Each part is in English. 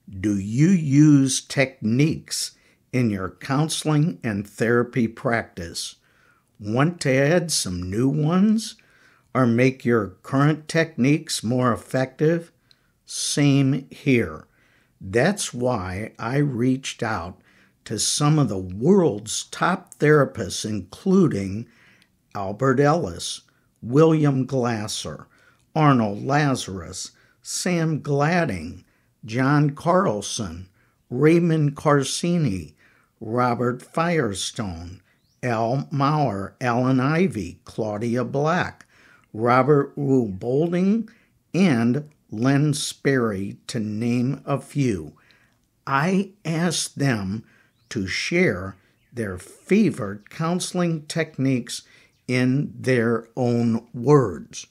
Do you use techniques in your counseling and therapy practice? Want to add some new ones or make your current techniques more effective? Same here. That's why I reached out to some of the world's top therapists, including Albert Ellis, William Glasser, Arnold Lazarus, Sam Gladding, John Carlson, Raymond Carcini, Robert Firestone, Al Maurer, Alan Ivy, Claudia Black, Robert Wu Bolding, and Len Sperry, to name a few. I asked them to share their favorite counseling techniques in their own words.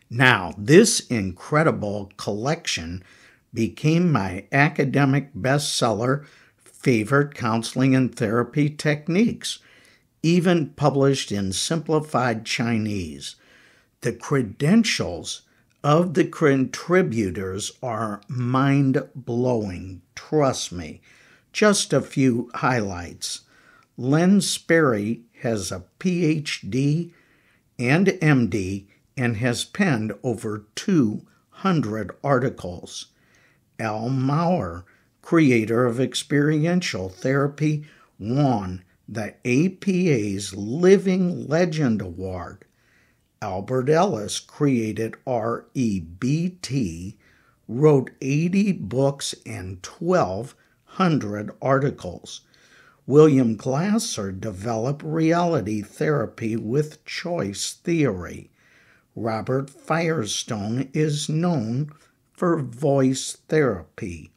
Now, this incredible collection became my academic bestseller, Favorite Counseling and Therapy Techniques, even published in simplified Chinese. The credentials of the contributors are mind-blowing, trust me. Just a few highlights. Len Sperry has a PhD and MD and has penned over 200 articles. Al Maurer, creator of experiential therapy, won the APA's Living Legend Award. Albert Ellis created REBT, wrote 80 books and 1,200 articles. William Glasser developed reality therapy with choice theory. Robert Firestone is known for voice therapy.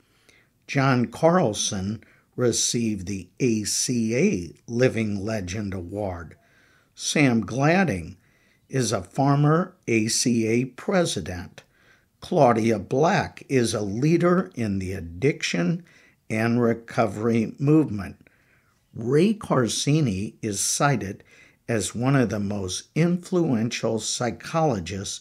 John Carlson received the ACA Living Legend Award. Sam Gladding is a former ACA president. Claudia Black is a leader in the addiction and recovery movement. Ray Carcini is cited as one of the most influential psychologists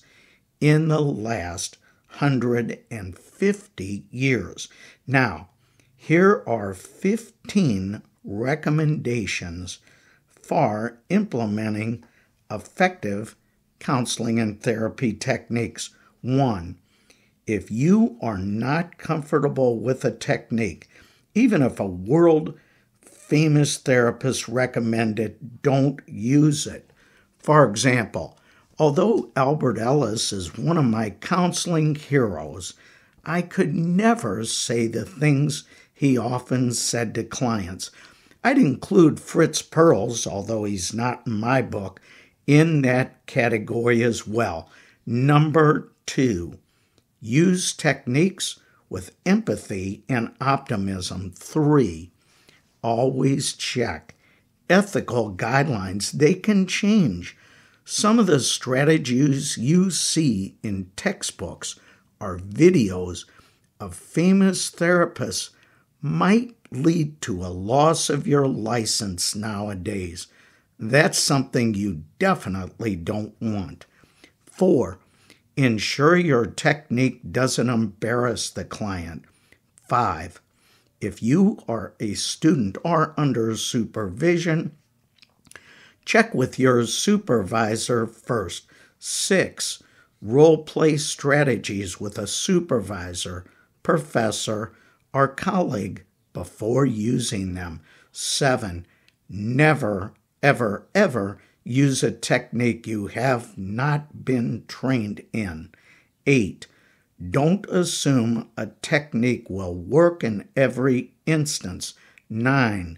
in the last 150 years. Now, here are 15 recommendations for implementing effective counseling and therapy techniques. 1. If you are not comfortable with a technique, even if a world-famous therapist recommended it, don't use it. For example, although Albert Ellis is one of my counseling heroes, I could never say the things he often said to clients. I'd include Fritz Perls, although he's not in my book, in that category as well. Number 2, use techniques with empathy and optimism. 3, always check ethical guidelines. They can change. Some of the strategies you see in textbooks or videos of famous therapists might lead to a loss of your license nowadays. That's something you definitely don't want. 4, ensure your technique doesn't embarrass the client. 5, if you are a student or under supervision, check with your supervisor first. 6, role-play strategies with a supervisor, professor, or colleague before using them. 7, never, ever, ever use a technique you have not been trained in. 8, don't assume a technique will work in every instance. 9,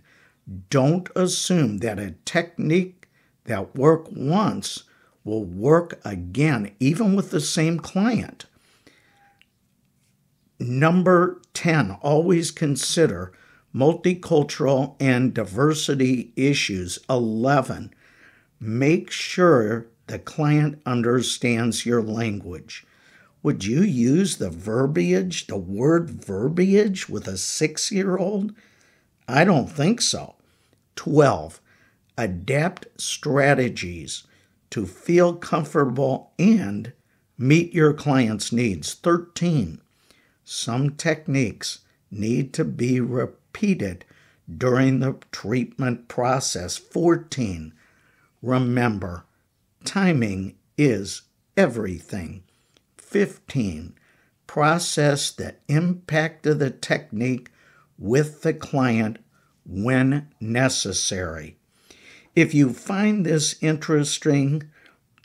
don't assume that a technique that worked once will work again, even with the same client. Number 10, always consider multicultural and diversity issues. 11, make sure the client understands your language. Would you use the word verbiage with a 6-year-old? I don't think so. 12, adapt strategies to feel comfortable and Meet your client's needs. 13. Some techniques need to be repeated during the treatment process. 14. Remember, timing is everything. 15. Process the impact of the technique with the client when necessary. If you find this interesting,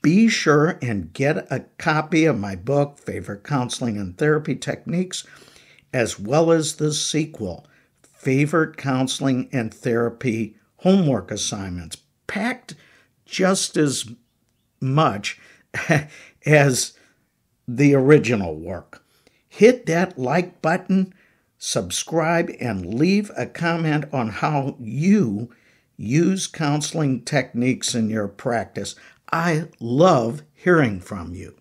be sure and get a copy of my book, Favorite Counseling and Therapy Techniques, as well as the sequel, Favorite Counseling and Therapy Homework Assignments, packed just as much as the original work. Hit that like button, subscribe, and leave a comment on how you use counseling techniques in your practice. I love hearing from you.